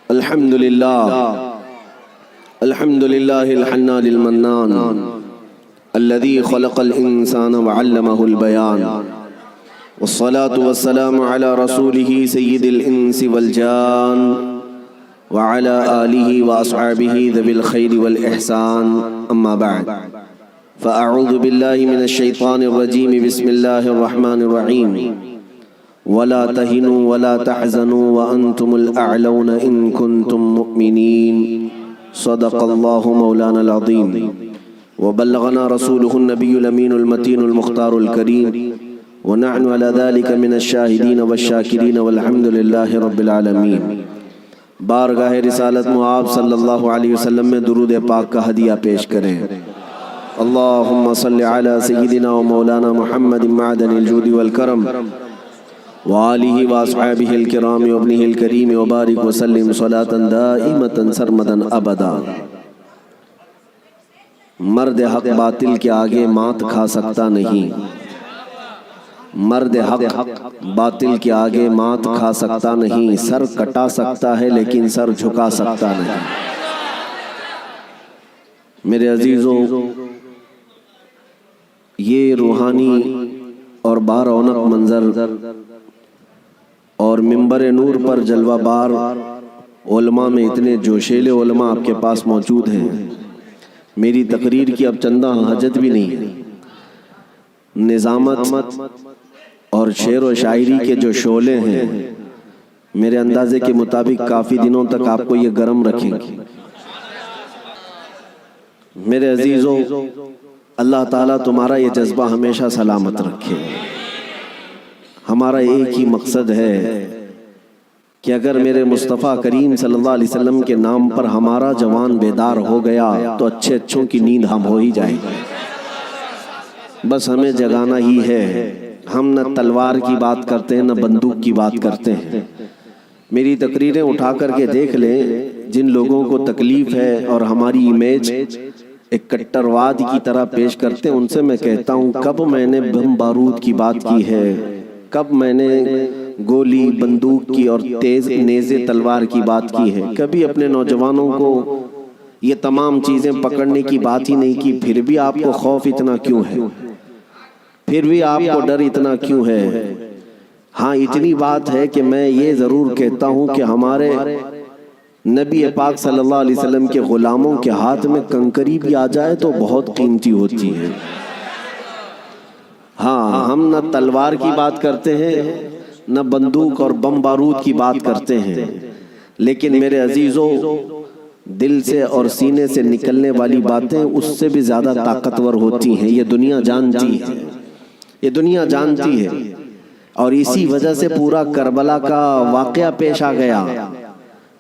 الحمد لله الحنان المنان الذي خلق الإنسان وعلمه البيان والصلاة والسلام على رسوله سيد الإنس والجان وعلى آله وأصحابه ذوي الخير والإحسان أما بعد فأعوذ بالله من الشيطان الرجيم بسم الله الرحمن الرحيم ولا تهنوا ولا تحزنوا وأنتم الأعلون إن كنتم مؤمنين صدق الله مولانا العظيم وبلغنا رسوله النبي الأمين المتين المختار الكريم ونحن على ذلك من الشاهدين والشاكرين والحمد لله رب العالمين۔ بارگاہ رسالت معاب صلی اللہ علیہ وسلم میں درود پاک کا ہدیہ پیش کریں۔ اللہم صلی علی سیدنا و مولانا محمد معدن الجود والکرم وآلہ واصحابہ الکرام وابنہ الکریم وبارک وسلم صلاة دائمة سرمدا ابدا۔ مرد حق باطل کے آگے مات کھا سکتا نہیں، مرد حق باطل کے آگے مات کھا سکتا نہیں، سر کٹا سکتا ہے لیکن سر جھکا سکتا نہیں۔ میرے عزیزوں، یہ روحانی اور بارونق منظر اور منبر نور پر جلوہ بار علماء میں اتنے جوشیلے علماء آپ کے پاس موجود ہیں، میری تقریر کی اب چندہ حاجت بھی نہیں ہے۔ نظامت اور شعر و شاعری کے جو شعلے ہیں میرے اندازے کے مطابق کافی دنوں تک آپ کو یہ گرم رکھیں گے۔ میرے عزیزوں، اللہ تعالیٰ تمہارا یہ جذبہ ہمیشہ سلامت رکھے۔ ہمارا ایک ہی مقصد ہے کہ اگر میرے مصطفیٰ کریم صلی اللہ علیہ وسلم کے نام پر ہمارا جوان بیدار ہو گیا تو اچھے اچھوں کی نیند ہم ہو ہی جائے گی۔ بس ہمیں جگانا ہی ہے۔ ہم نہ تلوار کی بات کرتے ہیں نہ بندوق کی بات کرتے ہیں۔ میری تقریریں اٹھا کر کے دیکھ لیں، جن لوگوں کو تکلیف ہے اور ہماری امیج ایک کٹرواد کی طرح پیش کرتے ہیں، ان سے میں کہتا ہوں کب میں نے بم بارود کی بات کی ہے، کب میں نے گولی بندوق کی اور تیز نیزے تلوار کی بات کی ہے؟ کبھی اپنے نوجوانوں کو یہ تمام چیزیں پکڑنے کی بات ہی نہیں کی۔ پھر بھی آپ کو خوف اتنا کیوں ہے؟ پھر بھی آپ کو ڈر اتنا کیوں ہے؟ ہاں، اتنی بات ہے کہ میں یہ ضرور کہتا ہوں کہ ہمارے نبی پاک صلی اللہ علیہ وسلم کے غلاموں کے ہاتھ میں کنکری بھی آ جائے تو بہت قیمتی ہوتی ہے۔ ہاں، ہم نہ تلوار کی بات کرتے ہیں نہ بندوق اور بم بارود کی بات کرتے ہیں، لیکن میرے عزیزوں، دل سے اور سینے سے نکلنے والی باتیں اس سے بھی زیادہ طاقتور ہوتی ہیں۔ یہ دنیا جانتی ہے، یہ دنیا جانتی ہے، اور اسی وجہ سے پورا کربلا کا واقعہ پیش آ گیا۔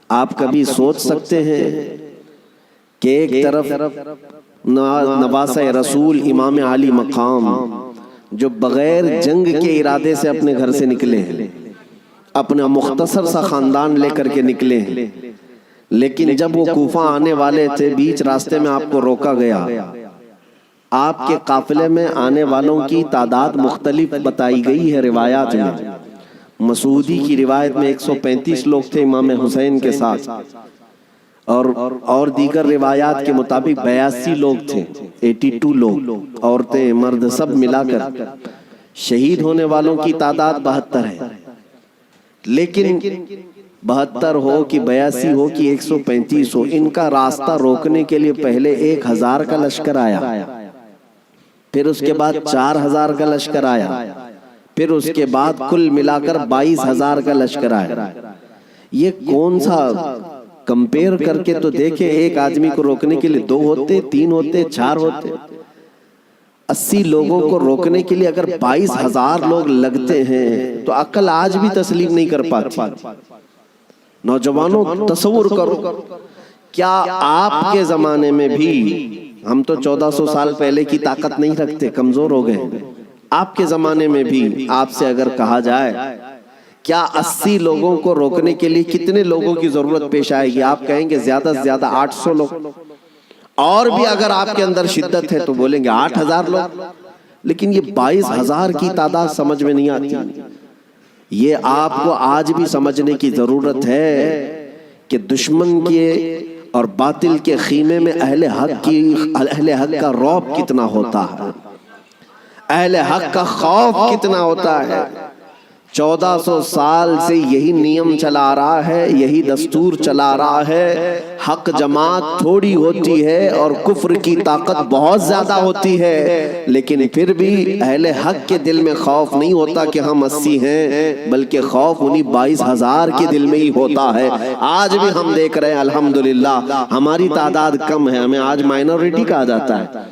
آپ کبھی سوچ سکتے ہیں کہ ایک طرف نواسہ رسول امام عالی مقام جو بغیر جنگ کے ارادے سے اپنے گھر سے نکلے ہیں، اپنا مختصر سا خاندان لے کر کے نکلے ہیں، لیکن جب وہ کوفہ آنے والے تھے، بیچ راستے میں آپ کو روکا گیا۔ آپ کے قافلے میں آنے والوں کی تعداد مختلف بتائی گئی ہے روایات میں۔ مسعودی کی روایت میں 135 لوگ تھے امام حسین کے ساتھ، اور دیگر روایات کے مطابق 82 لوگ تھے، 82 لوگ، عورتیں مرد سب ملا کر۔ شہید ہونے والوں کی تعداد 72 ہے، لیکن 72 ہو کہ 82 ہو کہ 135 ہو، ان کا راستہ روکنے کے لیے پہلے 1000 کا لشکر آیا، پھر اس کے بعد 4000 کا لشکر آیا، پھر اس کے بعد کل ملا کر 22000 کا لشکر آیا۔ یہ کون سا کمپیر کر کے تو دیکھیں، ایک آدمی کو روکنے کے لیے 2 ہوتے، 3 ہوتے، 4 ہوتے۔ 80 لوگوں کو روکنے کے لیے اگر 22000 لوگ لگتے ہیں تو عقل آج بھی تسلیم نہیں کر پاتی۔ نوجوانوں تصور کرو، کیا آپ کے زمانے میں بھی، ہم تو 1400 سال پہلے کی طاقت نہیں رکھتے، کمزور ہو گئے، آپ کے زمانے میں بھی آپ سے اگر کہا جائے کیا 80 لوگوں کو روکنے کے لیے کتنے لوگوں کی ضرورت پیش آئے گی؟ آپ کہیں گے زیادہ سے زیادہ 800 لوگ، اور بھی اگر آپ کے اندر شدت ہے تو بولیں گے 8000 لوگ، لیکن یہ 22000 کی تعداد سمجھ میں نہیں آتی۔ یہ آپ کو آج بھی سمجھنے کی ضرورت ہے کہ دشمن کے اور باطل کے خیمے میں اہل حق کا رعب کتنا ہوتا ہے، اہل حق کا خوف کتنا ہوتا ہے۔ 1400 سال سے یہی نیم چلا رہا ہے، یہی دستور چلا رہا ہے، حق جماعت تھوڑی ہوتی ہے اور کفر کی طاقت بہت زیادہ ہوتی ہے، لیکن پھر بھی اہل حق کے دل میں خوف نہیں ہوتا کہ ہم 80 ہیں، بلکہ خوف انہی 22,000 کے دل میں ہی ہوتا ہے۔ آج بھی ہم دیکھ رہے ہیں الحمدللہ ہماری تعداد کم ہے، ہمیں آج مائنورٹی کہا جاتا ہے،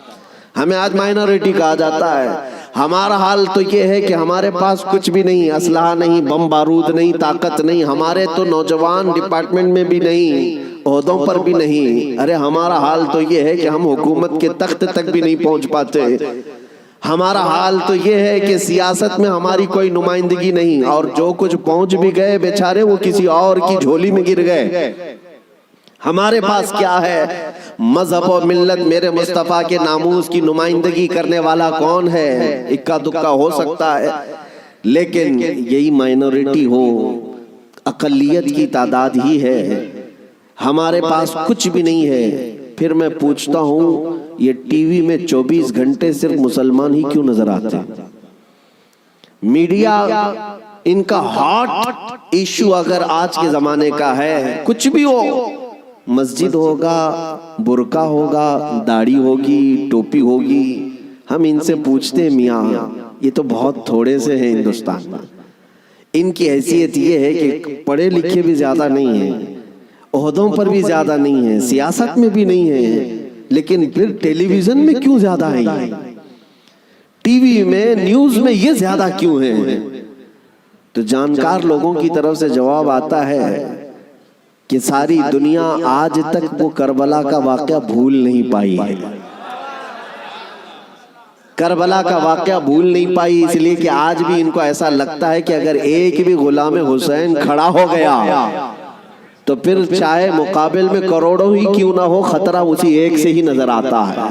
ہمیں آج مائنورٹی کہا جاتا ہے۔ ہمارا حال تو یہ ہے کہ ہمارے پاس کچھ بھی نہیں، اسلحہ نہیں، بم بارود نہیں، طاقت نہیں، ہمارے تو نوجوان ڈپارٹمنٹ میں بھی نہیں، عہدوں پر بھی نہیں۔ ارے ہمارا حال تو یہ ہے کہ ہم حکومت کے تخت تک بھی نہیں پہنچ پاتے۔ ہمارا حال تو یہ ہے کہ سیاست میں ہماری کوئی نمائندگی نہیں، اور جو کچھ پہنچ بھی گئے بیچارے وہ کسی اور کی جھولی میں گر گئے۔ ہمارے پاس کیا ہے؟ مذہب و ملت میرے مصطفیٰ کے ناموس کی نمائندگی کرنے والا کون ہے؟ اکا دکا ہو سکتا ہے، لیکن یہی مائنورٹی ہو، اقلیت کی تعداد ہی ہے، ہمارے پاس کچھ بھی نہیں ہے۔ پھر میں پوچھتا ہوں یہ ٹی وی میں 24 گھنٹے صرف مسلمان ہی کیوں نظر آتے ہیں؟ میڈیا ان کا ہاٹ ایشو اگر آج کے زمانے کا ہے، کچھ بھی ہو، مسجد ہوگا، برقع ہوگا، داڑھی ہوگی، ٹوپی ہوگی، ہم ان سے پوچھتے ہیں میاں یہ تو بہت تھوڑے سے ہیں ہندوستان میں، ان کی حیثیت یہ ہے کہ پڑھے لکھے بھی زیادہ نہیں ہیں، عہدوں پر بھی زیادہ نہیں ہیں، سیاست میں بھی نہیں ہیں، لیکن پھر ٹیلی ویژن میں کیوں زیادہ ہیں، ٹی وی میں نیوز میں یہ زیادہ کیوں ہیں؟ تو جانکار لوگوں کی طرف سے جواب آتا ہے کہ ساری دنیا آج تک وہ کربلا کا واقعہ بھول نہیں پائی ہے، کربلا کا واقعہ بھول نہیں پائی، اس لیے کہ آج بھی ان کو ایسا لگتا ہے کہ اگر ایک بھی غلام حسین کھڑا ہو گیا تو پھر چاہے مقابل میں کروڑوں ہی کیوں نہ ہو، خطرہ اسی ایک سے ہی نظر آتا ہے۔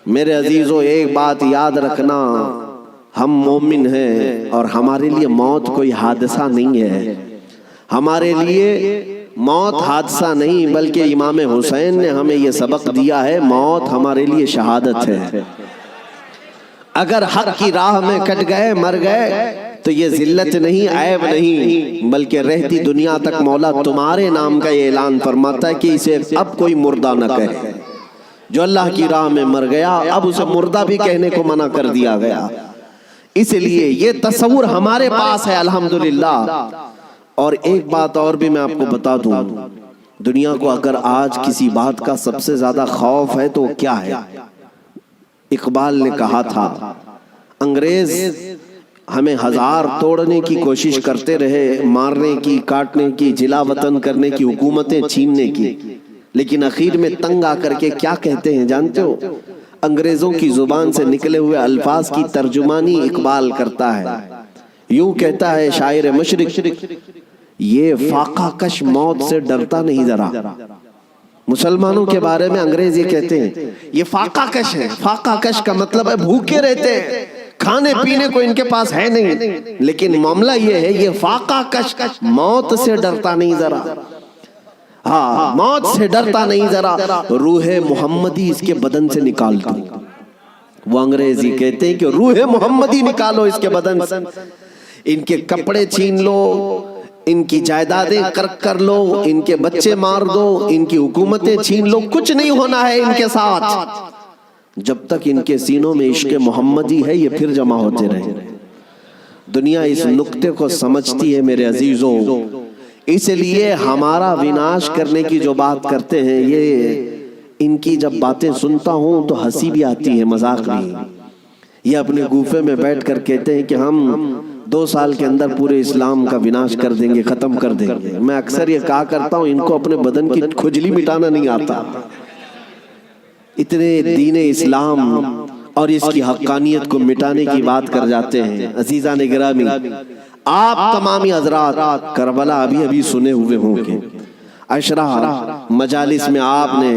میرے عزیزو ایک بات یاد رکھنا، ہم مومن ہیں اور ہمارے لیے موت کوئی حادثہ نہیں ہے، ہمارے لیے موت حادثہ نہیں بلکہ امام حسین نے ہمیں یہ سبق دیا ہے، موت ہمارے لیے شہادت ہے۔ اگر حق کی راہ میں کٹ گئے، مر گئے تو یہ ذلت نہیں، عیب نہیں، بلکہ رہتی دنیا تک مولا تمہارے نام کا یہ اعلان فرماتا ہے کہ اسے اب کوئی مردہ نہ کہے۔ جو اللہ کی راہ میں مر گیا اب اسے مردہ بھی کہنے کو منع کر دیا گیا۔ اس لیے یہ تصور ہمارے پاس ہے الحمدللہ۔ اور ایک بات اور بھی میں آپ کو بتا دوں، دنیا کو اگر آج کسی بات کا سب سے زیادہ خوف ہے تو کیا ہے؟ اقبال نے کہا تھا انگریز ہمیں ہزار توڑنے کی کوشش کرتے رہے، مارنے کی، کاٹنے کی، جلا وطن کرنے کی، حکومتیں چھیننے کی، لیکن اخیر میں تنگ آ کر کے کیا کہتے ہیں جانتے ہو؟ انگریزوں کی زبان سے نکلے ہوئے الفاظ کی ترجمانی اقبال کرتا ہے، یوں کہتا ہے شاعر مشرق، یہ فاقہ کش موت سے ڈرتا نہیں ذرا۔ مسلمانوں کے بارے میں انگریز یہ کہتے ہیں یہ فاقہ کش ہے۔ فاقہ کش کا مطلب ہے بھوکے رہتے ہیں، کھانے پینے کو ان کے پاس ہے نہیں، لیکن معاملہ یہ ہے یہ فاقہ کش موت سے ڈرتا نہیں ذرا، ہاں موت سے ڈرتا نہیں ذرا، روح محمدی اس کے بدن سے نکال دو۔ وہ انگریزی کہتے ہیں کہ روح محمدی نکالو اس کے بدن سے، ان کے کپڑے چھین لو، ان کی جائیدادیں کرک کر لو، ان کے بچے مار دو، ان کی حکومتیں چھین لو، کچھ نہیں ہونا ہے ان کے ساتھ جب تک ان کے سینوں میں عشق محمدی ہے، یہ پھر جمع ہوتے رہے۔ دنیا اس نقطے کو سمجھتی ہے میرے عزیزوں، اس لیے ہمارا وناش کرنے کی جو بات کرتے ہیں، یہ ان کی جب باتیں سنتا ہوں تو ہنسی بھی آتی ہے، مذاق بھی۔ یہ اپنے گوفے میں بیٹھ کر کہتے ہیں کہ ہم 2 سال کے اندر پورے اسلام کا وناش کر دیں گے، ختم کر دیں گے۔ میں اکثر یہ کہا کرتا ہوں ان کو اپنے بدن کی کھجلی مٹانا نہیں آتا، اتنے دین اسلام اور اس کی حقانیت کو مٹانے کی بات کر جاتے ہیں۔ عزیزان گرامی، آپ تمامی حضرات کربلا ابھی سنے ہوئے ہوں گے، عشرہ مجالس میں آپ نے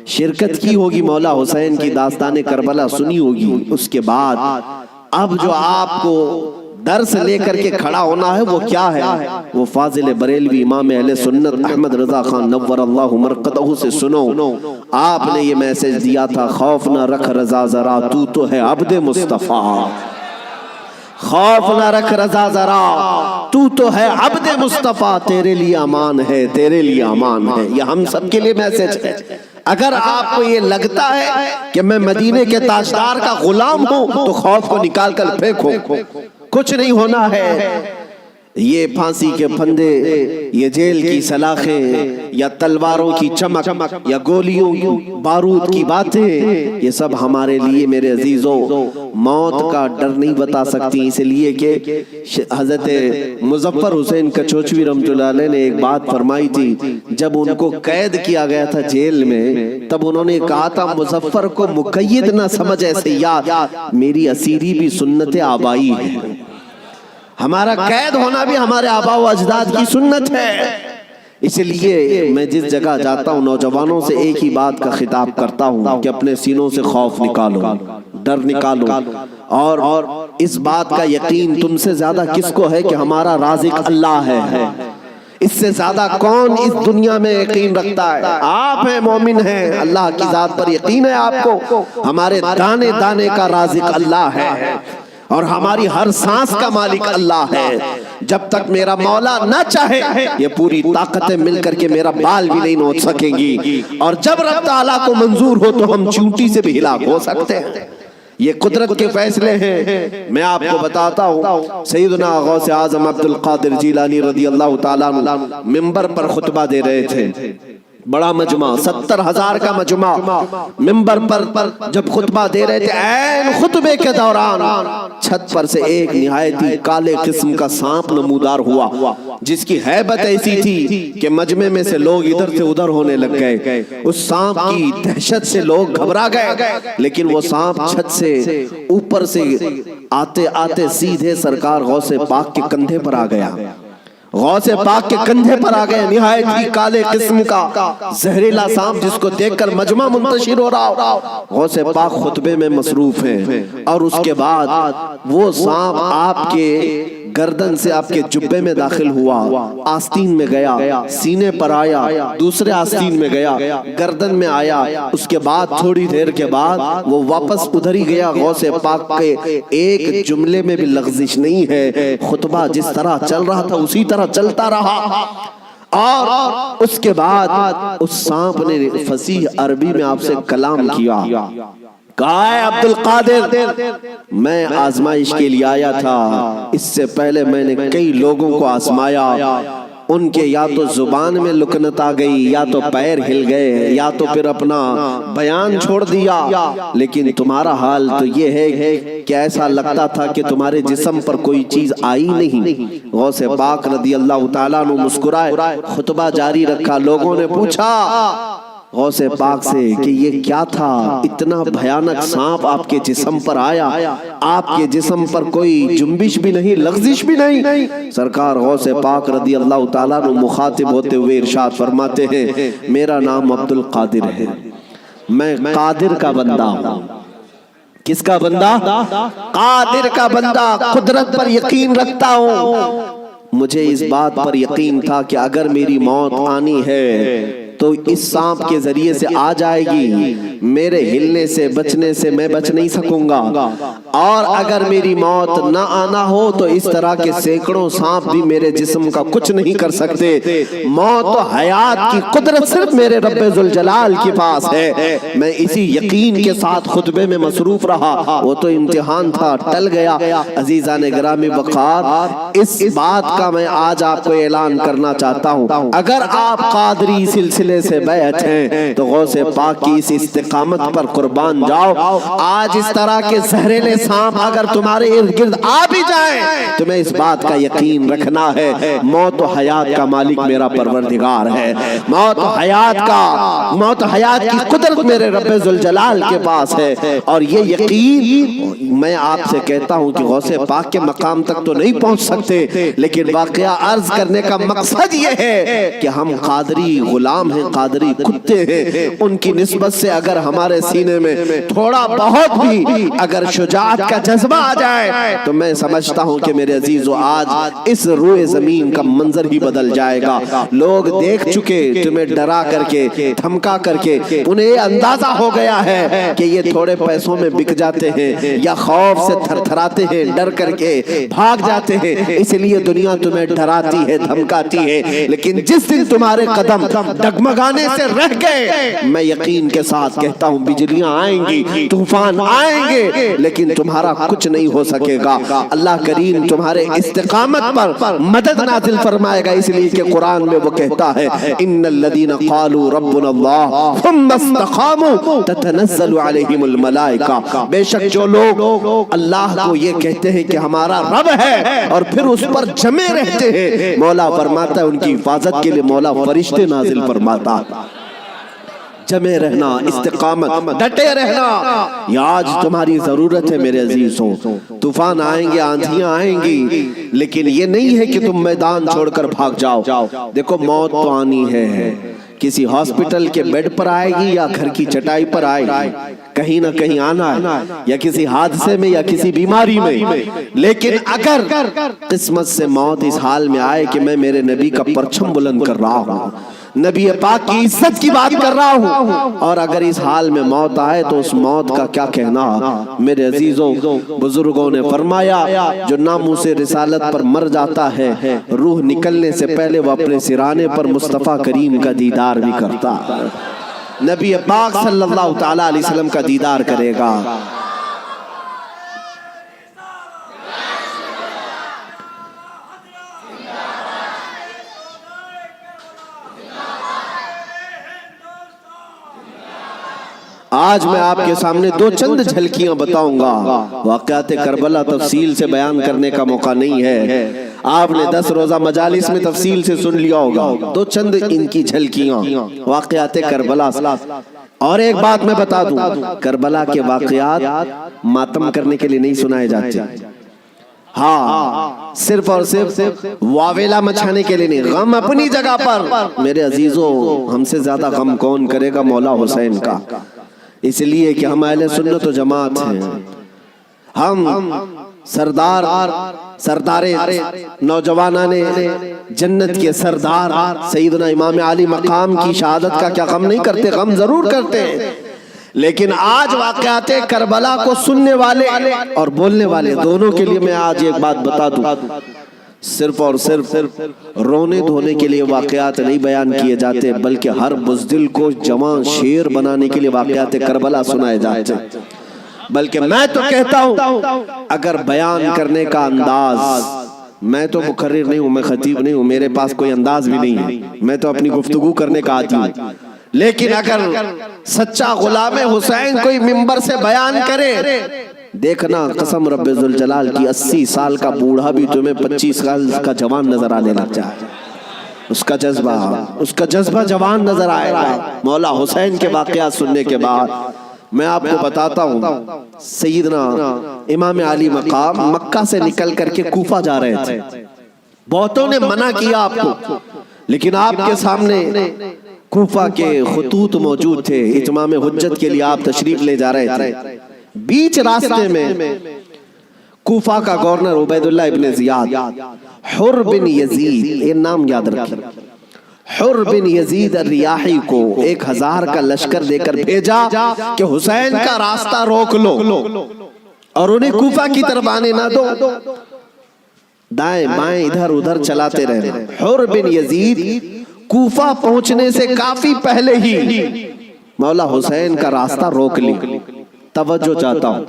شرکت کی ہوگی، مولا حسین کی داستان کربلا سنی ہوگی۔ اس کے بعد اب جو آپ کو درس لے کر کے کھڑا ہونا ہے وہ کیا ہے؟ وہ فاضل بریلوی امام اہل سنت احمد رضا خان نور اللہ مرقدہ سے سنو، آپ نے یہ میسج دیا تھا، خوف نہ رکھ رضا ذرا تو ہے عبد مصطفیٰ، خوف نہ رکھ رضا ذرا تو ہے عبد مصطفیٰ، تیرے لیے امان ہے، تیرے لیے امان ہے۔ یہ ہم سب کے لیے میسج ہے۔ اگر آپ کو یہ لگتا ہے کہ میں مدینے کے تاجدار کا غلام ہوں تو خوف کو نکال کر پھینکو، کچھ نہیں ہونا ہے۔ یہ پھانسی کے پھندے، یہ جیل کی سلاخیں، یا تلواروں کی چمک، یا گولیوں بارود کی باتیں، یہ سب ہمارے لیے میرے عزیزوں موت کا ڈر نہیں بتا سکتی، اس لیے کہ حضرت مظفر حسین کچوچوی رحمۃ اللہ علیہ نے ایک بات فرمائی تھی، جب ان کو قید کیا گیا تھا جیل میں، تب انہوں نے کہا تھا مظفر کو مقید نہ سمجھ اے سیاد، میری اسیری بھی سنت آبائی ہے، ہمارا قید ہونا بھی ہمارے آبا و اجداد کی سنت ہے۔ اس لیے میں جس جگہ جاتا ہوں نوجوانوں سے ایک ہی بات کا خطاب کرتا ہوں کہ اپنے سینوں سے خوف نکالو، ڈر نکالو، اور اس بات کا یقین تم سے زیادہ کس کو ہے کہ ہمارا رازق اللہ ہے۔ اس سے زیادہ کون اس دنیا میں یقین رکھتا ہے؟ آپ ہیں، مومن ہیں، اللہ کی ذات پر یقین ہے آپ کو، ہمارے دانے دانے کا رازق اللہ ہے، اور ہماری ہر سانس کا مالک اللہ ہے۔ جب تک میرا مولا نہ چاہے یہ پوری طاقتیں مل کر کے میرا بال بھی نہیں نوچ سکیں گی، اور جب رب تعالیٰ کو منظور ہو تو ہم چونٹی سے بھی ہلاک ہو سکتے ہیں۔ یہ قدرت کے فیصلے ہیں۔ میں آپ کو بتاتا ہوں، سیدنا غوث اعظم عبد القادر جیلانی رضی اللہ تعالیٰ عنہ منبر پر خطبہ دے رہے تھے، بڑا مجمع، 70,000 کا مجمع، منبر پر جب خطبہ دے رہے تھے، عین خطبے کے دوران چھت پر سے ایک نہایت ہی کالے قسم کا سانپ نمودار ہوا، جس کی ہیبت ایسی تھی کہ مجمع میں سے لوگ ادھر سے ادھر ہونے لگ گئے۔ اس سانپ کی دہشت سے لوگ گھبرا گئے، لیکن وہ سانپ چھت سے اوپر سے آتے آتے سیدھے سرکار غوث پاک کے کندھے پر آ گیا، غوث پاک کے کندھے پر آ گئے، نہایت ہی کالے قسم کا زہریلا سانپ، جس کو دیکھ کر مجمع منتشر ہو رہا۔ غوث پاک خطبے میں مصروف ہیں، اور اس کے بعد وہ سانپ آپ کے گردن سے آپ کے جبے میں داخل ہوا، آستین میں گیا، سینے پر آیا، دوسرے آستین میں گیا، گردن میں آیا، اس کے بعد تھوڑی دیر کے بعد وہ واپس ادھر ہی گیا۔ غوث پاک کے ایک جملے میں بھی لغزش نہیں ہے، خطبہ جس طرح چل رہا تھا اسی طرح چلتا رہا۔ اور اس کے بعد اس سانپ نے فصیح عربی میں آپ سے کلام کیا، کہا ہے عبد القادر، میں آزمائش کے لیے آیا تھا، اس سے پہلے میں نے کئی لوگوں کو آزمایا، ان کے یا تو زبان میں لکنت آ گئی، یا تو پیر ہل گئے، یا تو پھر اپنا بیان چھوڑ دیا، لیکن تمہارا حال تو یہ ہے کہ ایسا لگتا تھا کہ تمہارے جسم پر کوئی چیز آئی نہیں۔ غوث پاک رضی اللہ تعالیٰ عنہ مسکرائے، خطبہ جاری رکھا۔ لوگوں نے پوچھا غوث پاک سے کہ یہ کیا تھا، اتنا بھیانک سانپ آپ کے جسم پر آیا، آپ کے جسم پر کوئی جنبش بھی نہیں، لغزش بھی نہیں۔ سرکار غوث پاک رضی اللہ تعالیٰ عنہ مخاطب ہوتے ہوئے ارشاد فرماتے ہیں، میرا نام عبد القادر ہے، میں قادر کا بندہ ہوں۔ کس کا بندہ؟ قادر کا بندہ، قدرت پر یقین رکھتا ہوں۔ مجھے اس بات پر یقین تھا کہ اگر میری موت آنی ہے تو اس سانپ کے ذریعے سے آ جائے گی، میرے ہلنے سے بچنے سے میں بچ نہیں سکوں گا، اور اگر میری موت نہ آنا ہو تو اس طرح کے سینکڑوں سانپ بھی میرے جسم کا کچھ نہیں کر سکتے۔ موت و حیات کی قدرت صرف میرے رب ذوالجلال کے پاس ہے۔ میں اسی یقین کے ساتھ خطبے میں مصروف رہا، وہ تو امتحان تھا، ٹل گیا۔ عزیزان گرامی وقار، اس بات کا میں آج آپ کو اعلان کرنا چاہتا ہوں، اگر آپ قادری سلسلے سے بیعت ہیں تو غوث پاک کی اس استقامت پر قربان جاؤ۔ آج اس طرح کے زہریلے سانپ اگر تمہارے ارد گرد آ بھی جائیں، تمہیں اس بات کا یقین رکھنا ہے، موت و حیات کا مالک میرا پروردگار ہے، موت و حیات کی قدرت میرے رب ذوالجلال کے پاس ہے۔ اور یہ یقین میں آپ سے کہتا ہوں کہ غوث پاک کے مقام تک تو نہیں پہنچ سکتے، لیکن واقعہ عرض کرنے کا مقصد یہ ہے کہ ہم قادری غلام ہیں ہیں قادری کتے ہیں، ان کی نسبت سے اگر ہمارے سینے میں تھوڑا بہت بھی اگر شجاعت کا جذبہ آ جائے تو میں سمجھتا ہوں کہ میرے عزیزو آج اس روئے زمین کا منظر ہی بدل جائے گا۔ لوگ دیکھ چکے تمہیں ڈرا کر کے، دھمکا کر کے، انہیں یہ اندازہ ہو گیا ہے کہ یہ تھوڑے پیسوں میں بک جاتے ہیں یا خوف سے تھر تھراتے ہیں، ڈر کر کے بھاگ جاتے ہیں، اس لیے دنیا تمہیں ڈراتی ہے، دھمکاتی ہے۔ لیکن جس دن تمہارے قدم ڈگمگانے سے رہ گئے، میں یقین کے ساتھ کہتا ہوں بجلیاں آئیں گی، طوفان آئیں گے، لیکن تمہارا کچھ نہیں ہو سکے گا۔ اللہ کریم تمہارے استقامت پر مدد نازل فرمائے گا، اس لیے کہ قرآن میں وہ کہتا ہے ان الذین قالوا ربنا اللہ ثم استقاموا تتنزل علیہم الملائکہ، بے شک جو لوگ اللہ کو یہ کہتے ہیں کہ ہمارا رب ہے اور پھر اس پر جمے رہتے ہیں، مولا فرماتا ہے ان کی حفاظت کے لیے مولا فرشتے نازل فرماتا۔ جمے رہنا، استقامت، ڈٹے رہنا، یہ آج تمہاری ضرورت ہے میرے عزیزوں۔ طوفان آئیں گے، آندھیاں آئیں گی، لیکن یہ نہیں ہے کہ تم میدان چھوڑ کر بھاگ جاؤ۔ دیکھو موت تو آنی ہے، کسی ہاسپٹل کے بیڈ پر آئے گی یا گھر کی چٹائی پر آئے گی، کہیں نہ کہیں آنا ہے، یا کسی حادثے میں یا کسی بیماری میں۔ لیکن اگر قسمت سے موت اس حال میں آئے کہ میں میرے نبی کا پرچم بلند کر رہا ہوں، نبی پاک کی عزت کی بات کر رہا ہوں، اور اگر اس حال میں موت آئے تو اس موت کا کیا کہنا؟ میرے عزیزوں، بزرگوں نے فرمایا جو ناموس رسالت پر مر جاتا ہے، روح نکلنے سے پہلے وہ اپنے سرانے پر مصطفیٰ کریم کا دیدار بھی کرتا ہے، نبی پاک صلی اللہ تعالی علیہ وسلم کا دیدار کرے گا۔ آج میں آپ کے سامنے دو چند جھلکیاں بتاؤں گا، واقعات کربلا تفصیل سے بیان کرنے کا موقع نہیں ہے، آپ نے 10 روزہ مجالس میں تفصیل سے سن لیا ہوگا، دو چند ان کی جھلکیاں واقعات کربلا۔ اور ایک بات میں بتا دوں، کربلا کے واقعات ماتم کرنے کے لیے نہیں سنائے جاتے، ہاں صرف اور صرف واویلا مچھانے کے لیے نہیں، غم اپنی جگہ پر۔ میرے عزیزوں، ہم سے زیادہ غم کون کرے گا؟ مولا حسین کا، اس لیے کہ ہم اہل سنت و جماعت ہیں، ہم سردار نوجوانان جنت کے سردار سیدنا امام علی مقام کی شہادت کا کیا غم نہیں کرتے؟ غم ضرور کرتے ہیں، لیکن آج واقعات کربلا کو سننے والے اور بولنے والے دونوں کے لیے میں آج ایک بات بتا دوں، صرف اور صرف رونے دھونے کے لیے واقعات نہیں بیان کیے جاتے، بلکہ ہر بزدل کو جوان شیر بنانے کے لیے واقعات کربلا سنائے جاتے۔ بلکہ میں تو کہتا ہوں اگر بیان کرنے کا انداز، میں تو مقرر نہیں ہوں، میں خطیب نہیں ہوں، میرے پاس کوئی انداز بھی نہیں ہے، میں تو اپنی گفتگو کرنے کا عادی ہوں، لیکن اگر سچا غلام حسین کوئی منبر سے بیان کرے، دیکھنا قسم رب ذوالجلال کی 80 سال کا بوڑھا بھی تمہیں 25 سال کا جوان نظر آنے لگ جائے، اس کا جذبہ جوان نظر آئے گا۔ مولا حسین کے واقعات سننے کے بعد میں آپ کو بتاتا ہوں، سیدنا امام علی مقام مکہ سے نکل کر کے کوفہ جا رہے تھے، بہتوں نے منع کیا آپ کو، لیکن آپ کے سامنے کوفہ کے خطوط موجود تھے، اتمام حجت کے لیے آپ تشریف لے جا رہے تھے۔ بیچ راستے میں کوفہ کا گورنر عبیداللہ ابن زیاد، حر بن یزید، یہ نام یاد رکھیں، حر بن یزید الریاحی کو 1000 کا لشکر دے کر بھیجا کہ حسین کا راستہ روک لو اور انہیں کوفہ کی طرف آنے نہ دو، دائیں بائیں ادھر ادھر چلاتے رہنا۔ حر بن یزید کوفہ پہنچنے سے کافی پہلے ہی مولا حسین کا راستہ روک لی۔ توجہ چاہتا ہوں،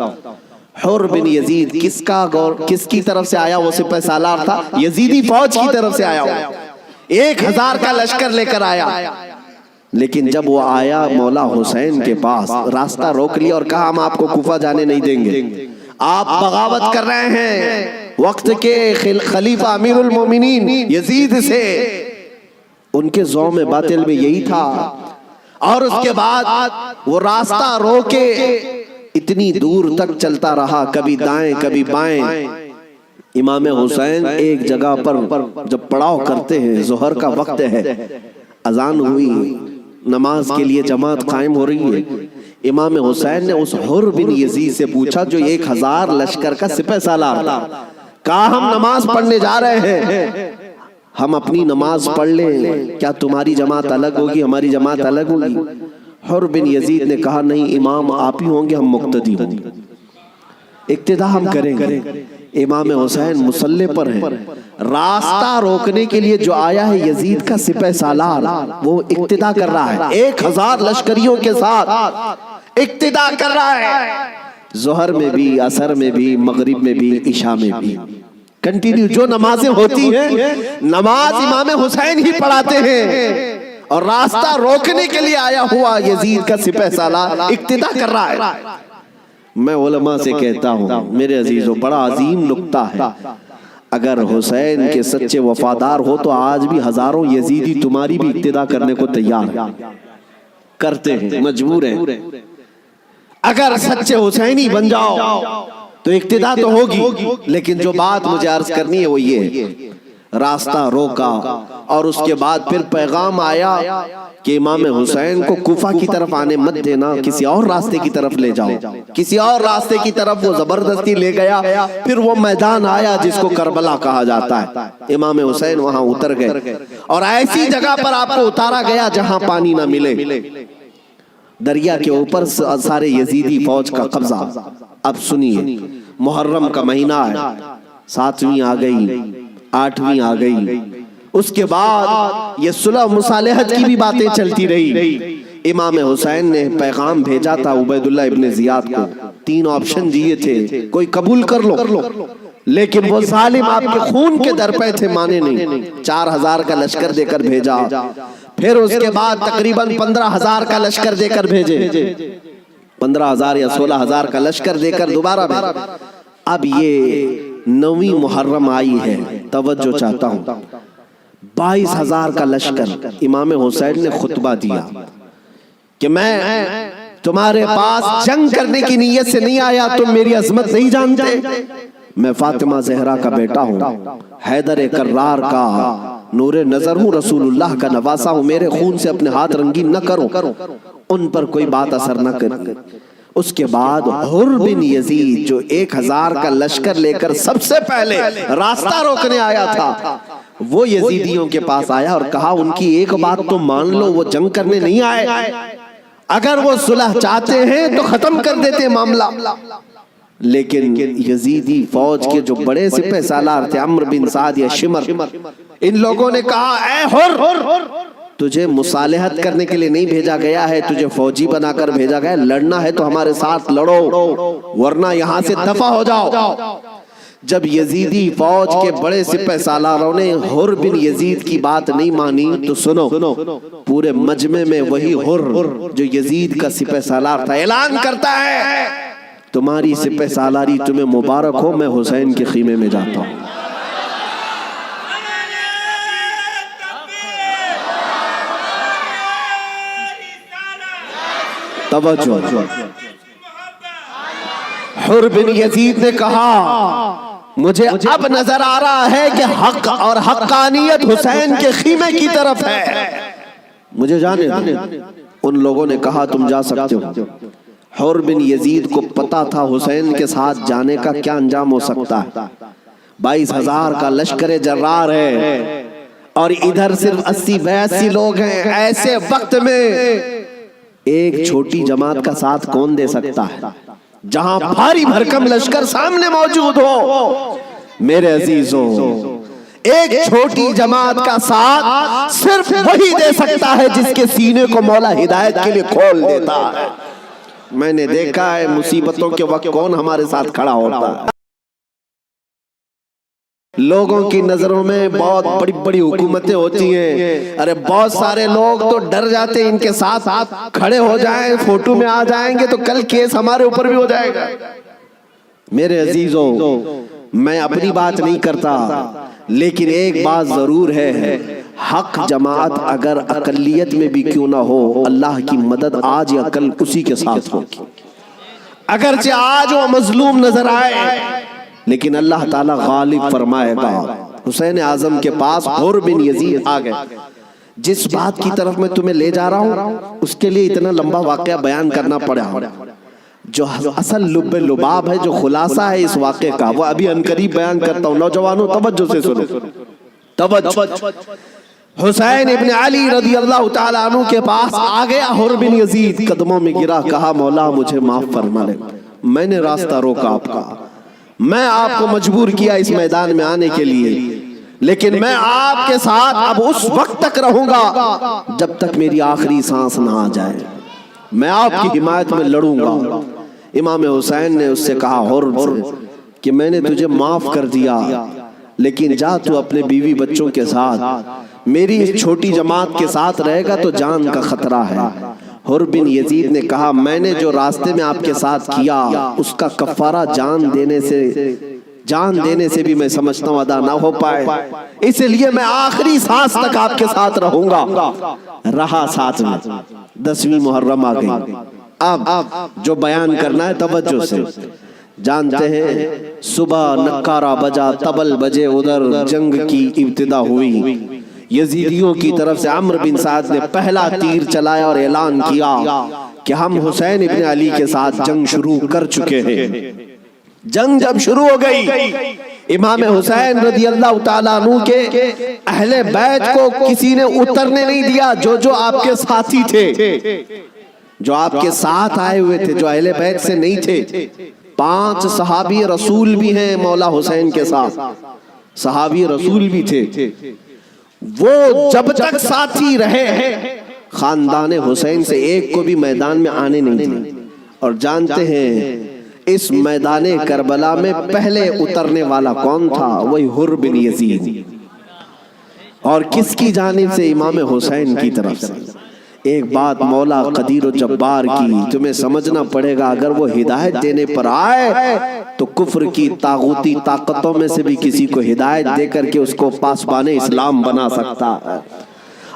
حر بن یزید کس کی طرف سے آیا؟ وہ سپہ سالار تھا، یزیدی فوج کی طرف سے آیا، 1000 کا لشکر لے کر آیا، لیکن جب وہ آیا مولا حسین کے پاس، راستہ روک لیا اور کہا ہم آپ کو کوفہ جانے نہیں دیں گے، آپ بغاوت کر رہے ہیں وقت کے خلیفہ امیر المومنین یزید سے۔ ان کے ذوم باطل میں یہی تھا، اور اس کے بعد وہ راستہ روکے اتنی دور تک چلتا رہا، کبھی دائیں کبھی بائیں۔ امام حسین ایک جگہ پر جب پڑاؤ کرتے ہیں، ظہر کا وقت ہے، اذان ہوئی، نماز کے لیے جماعت قائم ہو رہی ہے. امام حسین نے اس حر بن یزید سے پوچھا جو 1000 لشکر کا سپہ سالار تھا, کہا ہم نماز پڑھنے جا رہے ہیں, ہم اپنی نماز پڑھ لیں, کیا تمہاری جماعت الگ ہوگی, ہماری جماعت الگ ہوگی؟ حر بن یزید نے کہا نہیں امام آپ ہی ہوں گے, ہم مقتدی ہوں گے, اقتدا ہم کریں گے. امام حسین مصلی پر ہیں, راستہ روکنے کے لیے جو آیا ہے یزید کا سپہ سالار, وہ اقتدا کر رہا ہے 1000 لشکریوں کے ساتھ اقتدا کر رہا ہے, ظہر میں بھی, عصر میں بھی, مغرب میں بھی, عشاء میں بھی, کنٹینیو جو نمازیں ہوتی ہیں نماز امام حسین ہی پڑھاتے ہیں, اور راستہ روکنے کے لیے آیا ہوا یزید کا سپہ سالار اقتدا کر رہا ہے. میں علماء سے کہتا ہوں میرے عزیزوں, بڑا عظیم نکتہ ہے, اگر حسین کے سچے وفادار ہو تو آج بھی ہزاروں یزیدی تمہاری بھی اقتدا کرنے کو تیار ہیں, کرتے ہیں, مجبور ہیں. اگر سچے حسینی بن جاؤ تو اقتدا تو ہوگی, لیکن جو بات مجھے عرض کرنی ہے وہ یہ, راستہ روکا اور اس کے بعد پھر پیغام آیا کہ امام حسین کو کوفہ کی طرف آنے مت دینا, کسی اور راستے کی طرف لے جاؤ. کسی اور راستے کی طرف وہ زبردستی لے گیا. پھر وہ میدان آیا جس کو کربلا کہا جاتا ہے, امام حسین وہاں اتر گئے اور ایسی جگہ پر آپ کو اتارا گیا جہاں پانی نہ ملے. دریا کے اوپر سارے یزیدی فوج کا قبضہ. اب سنیے, محرم کا مہینہ ہے, 7ویں آ گئی, 8ویں آ گئی, اس کے بعد یہ صلح مصالحت کی بھی باتیں چلتی رہی. امام حسین نے پیغام بھیجا تھا عبید اللہ ابن زیاد کو, 3 آپشن دیے تھے, کوئی قبول کر لو, لیکن وہ ظالم آپ کے خون کے در پہ تھے, مانے نہیں. 4000 کا لشکر دے کر بھیجا, پھر اس کے بعد تقریباً 15000 کا لشکر دے کر بھیجے, 15000 یا 16000 کا لشکر دے کر دوبارہ بھیجا. اب یہ 9ویں محرم آئی ہے, توجہ چاہتا ہوں, 22000 کا لشکر. امام حسین نے خطبہ دیا کہ میں تمہارے پاس جنگ کرنے کی نیت سے نہیں آیا, تم میری عظمت نہیں جانتے, میں فاطمہ زہرا کا بیٹا ہوں, حیدر کرار کا نور نظر ہوں, رسول اللہ کا نواسا ہوں, میرے خون سے اپنے ہاتھ رنگین نہ کرو, ان پر کوئی بات اثر نہ کرے. اس کے بعد حر بن یزید جو 1000 کا لشکر لے کر سب سے پہلے راستہ روکنے آیا تھا, وہ یزیدیوں کے پاس آیا اور کہا ان کی ایک بات تو مان لو, وہ جنگ کرنے نہیں آئے, اگر وہ صلح چاہتے ہیں تو ختم کر دیتے معاملہ. لیکن یزیدی فوج کے جو بڑے سپہ سالار تھے, عمرو بن سعد یا شمر, ان لوگوں نے کہا اے حر, تجھے مصالحت کرنے کے لیے نہیں بھیجا گیا ہے, تجھے فوجی بنا کر بھیجا گیا ہے, لڑنا ہے تو ہمارے ساتھ لڑو ورنہ یہاں سے دفع ہو جاؤ. جب یزیدی فوج کے بڑے سپہ سالاروں نے حر بن یزید کی بات نہیں مانی تو سنو, پورے مجمع میں وہی حر جو یزید کا سپہ سالار تھا اعلان کرتا ہے تمہاری سپہ سالاری تمہیں مبارک ہو, میں حسین کے خیمے میں جاتا ہوں. توجہ, حر بن یزید نے کہا مجھے اب نظر آ رہا ہے کہ حق اور حقانیت حسین کے خیمے کی طرف ہے, مجھے جانے دو. ان لوگوں نے کہا تم جا سکتے ہو. حر بن یزید کو پتا تھا حسین کے ساتھ جانے کا کیا انجام ہو سکتا ہے. 22000 کا لشکر جرار ہے اور ادھر صرف 80-82 لوگ ہیں. ایسے وقت میں ایک چھوٹی جماعت کا ساتھ کون دے سکتا ہے جہاں بھاری بھرکم لشکر سامنے موجود ہو؟ میرے عزیزوں, ایک چھوٹی جماعت کا ساتھ صرف وہی دے سکتا ہے جس کے سینے کو مولا ہدایت کے لیے کھول دیتا ہے. میں نے دیکھا ہے مصیبتوں کے وقت کون ہمارے ساتھ کھڑا ہوتا ہے. لوگوں کی نظروں میں بہت بڑی بڑی حکومتیں ہوتی ہیں, ارے بہت سارے لوگ تو ڈر جاتے ہیں ان کے ساتھ کھڑے ہو جائیں, فوٹو میں آ جائیں گے تو کل کیس ہمارے اوپر بھی ہو جائے گا. میرے عزیزوں, میں اپنی بات نہیں کرتا, لیکن ایک بات ضرور ہے, حق جماعت اگر اقلیت میں بھی کیوں نہ ہو, اللہ کی مدد آج یا کل اسی کے ساتھ ہوگی. اگرچہ آج وہ مظلوم نظر آئے لیکن اللہ تعالیٰ غالب فرمائے گا. حسین اعظم کے پاس حر بن یزید آ گئے. جس بات کی طرف میں تمہیں لے جا رہا ہوں اس کے لیے اتنا لمبا واقعہ بیان کرنا پڑا. جو اصل لب لباب ہے، جو خلاصہ ہے اس واقعے کا، وہ ابھی عنقریب بیان کرتا ہوں. نوجوانوں توجہ سے سنو، توجہ. حسین ابن علی رضی اللہ تعالیٰ عنہ کے پاس آ گیا حر بن یزید، قدموں میں گرا، کہا مولا مجھے معاف فرما لے، میں نے راستہ روکا آپ کا، میں آپ کو مجبور کیا اس میدان میں آنے کے لیے، لیکن میں آپ کے ساتھ اب اس وقت تک رہوں گا جب تک میری آخری سانس نہ آ جائے، میں آپ کی حمایت میں لڑوں گا. امام حسین نے اس سے کہا حر کہ میں نے تجھے معاف کر دیا، لیکن جا تو اپنے بیوی بچوں کے ساتھ، میری اس چھوٹی جماعت کے ساتھ رہے گا تو جان کا خطرہ ہے. حر بن یزید نے کہا میں نے جو راستے میں آپ کے ساتھ کیا اس کا کفارہ جان دینے سے بھی میں سمجھتا ہوں ادا نہ ہو پائے، اس لیے میں آخری سانس تک آپ کے ساتھ رہوں گا. رہا ساتھ میں. 10ویں محرم آ گئی. اب جو بیان کرنا ہے توجہ سے. جانتے ہیں صبح نکارہ بجا، طبل بجے، ادھر جنگ کی ابتدا ہوئی. یزیدیوں کی طرف سے عمرو بن سعد نے پہلا تیر چلایا اور اعلان کیا کہ ہم حسین ابن علی کے ساتھ جنگ شروع کر چکے ہیں. جنگ جب شروع ہو گئی، امام حسین رضی اللہ تعالیٰ عنہ کے اہل بیت کو کسی نے اترنے نہیں دیا. جو آپ کے ساتھی تھے، جو آپ کے ساتھ آئے ہوئے تھے، جو اہل بیت سے نہیں تھے، 5 صحابی رسول بھی ہیں مولا حسین کے ساتھ، صحابی رسول بھی تھے، وہ جب تک ساتھی رہے خاندان حسین سے ایک کو بھی میدان میں آنے نہیں دیا. اور جانتے ہیں اس میدان کربلا میں پہلے اترنے والا کون تھا؟ وہی حر بن یزید. اور کس کی جانب سے؟ امام حسین کی طرف سے. ایک بات مولا قدیر و جبار کی تمہیں سمجھنا پڑے گا، اگر وہ ہدایت دینے پر آئے تو کفر کی طاغوتی طاقتوں میں سے بھی کسی کو ہدایت دے کر کے اس کو پاسبان اسلام بنا سکتا ہے،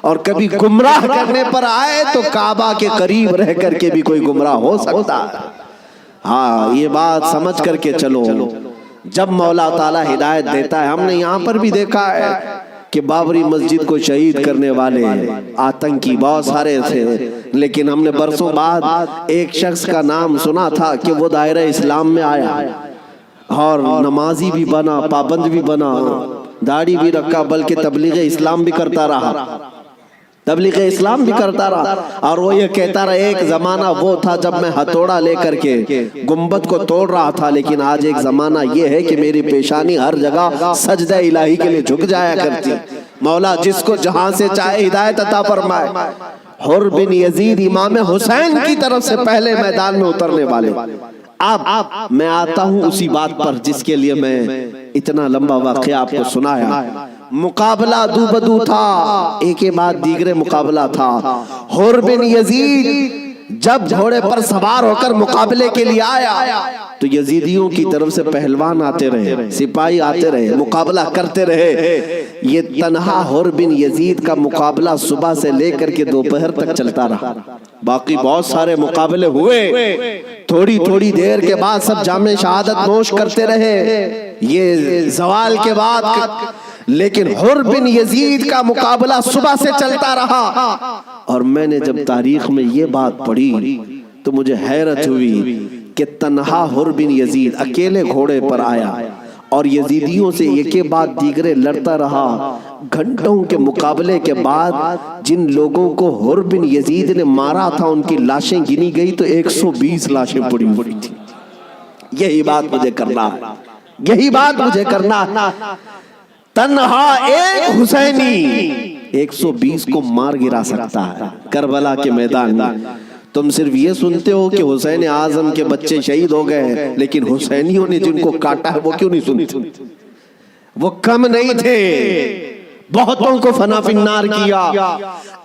اور کبھی گمراہ کرنے پر آئے تو کعبہ کے قریب رہ کر کے بھی کوئی گمراہ ہو سکتا ہے. ہاں یہ بات سمجھ کر کے چلو. جب مولا تعالیٰ ہدایت دیتا ہے، ہم نے یہاں پر بھی دیکھا ہے کہ بابری مسجد کو شہید کرنے والے آتنکی بہت سارے تھے، لیکن ہم نے برسوں بعد ایک شخص کا نام سنا تھا کہ وہ دائرہ اسلام میں آیا اور نمازی بھی بنا، پابند بھی بنا، داڑھی بھی رکھا، بلکہ تبلیغ اسلام بھی کرتا رہا، تبلیغ اسلام بھی کرتا رہا. اور وہ یہ کہتا رہا ایک زمانہ وہ تھا جب میں ہتھوڑا لے کر کے گنبد کو توڑ رہا تھا، لیکن آج ایک زمانہ یہ ہے کہ میری پیشانی ہر جگہ سجدہ الہی کے لیے جھک جایا کرتی. مولا جس کو جہاں سے چاہے ہدایت عطا فرمائے. حر بن یزید امام حسین کی طرف سے پہلے میدان میں اترنے والے. اب میں آتا ہوں اسی بات پر جس کے لیے میں اتنا لمبا واقعہ آپ کو سنایا. مقابلہ دو بدو تھا، ایک کے بعد دیگرے مقابلہ تھا. حر بن یزید جب گھوڑے پر سوار ہو کر مقابلے کے لیے آیا تو یزیدیوں کی طرف سے پہلوان آتے رہے، سپاہی آتے رہے، مقابلہ کرتے رہے. یہ تنہا حر بن یزید کا مقابلہ صبح سے لے کر کے دوپہر تک چلتا رہا. باقی بہت سارے مقابلے ہوئے، تھوڑی تھوڑی دیر کے بعد سب جام شہادت نوش کرتے رہے، یہ زوال کے بعد. لیکن حر بن یزید کا مقابلہ صبح سے چلتا رہا. اور میں نے جب تاریخ میں یہ بات پڑھی تو مجھے حیرت ہوئی کہ تنہا حر بن یزید اکیلے گھوڑے پر آیا اور یزیدیوں سے ایک کے بعد دیگرے لڑتا رہا. گھنٹوں کے مقابلے کے بعد جن لوگوں کو حر بن یزید نے مارا تھا ان کی لاشیں گنی گئی تو 120 لاشیں پڑی ہوئی تھی. یہی بات مجھے کرنا ہے، یہی بات مجھے کرنا ہے. تنہا ایک حسینی 120 کو مار گرا سکتا ہے کربلا کے میدان میں. تم صرف یہ سنتے ہو کہ حسین اعظم کے بچے شہید ہو گئے، لیکن حسینیوں نے جن کو کاٹا ہے وہ کیوں نہیں سنتے؟ وہ کم نہیں تھے، بہتوں کو فنا فی النار کیا.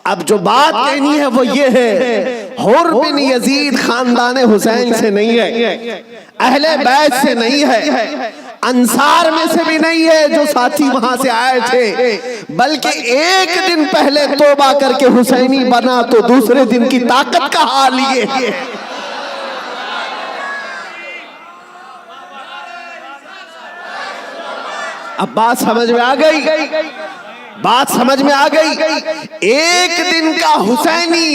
اب جو بات کہنی ہے وہ یہ ہے، حر بن یزید خاندان حسین سے نہیں ہے، اہل بیت سے نہیں ہے، انصار میں سے بھی نہیں ہے جو ساتھی وہاں سے آئے تھے، بلکہ ایک دن پہلے توبہ کر کے حسینی بنا تو دوسرے دن کی طاقت کا حال یہ ہے. اب بات سمجھ میں آ گئی. بات سمجھ میں آ گئی؟ ایک دن کا حسینی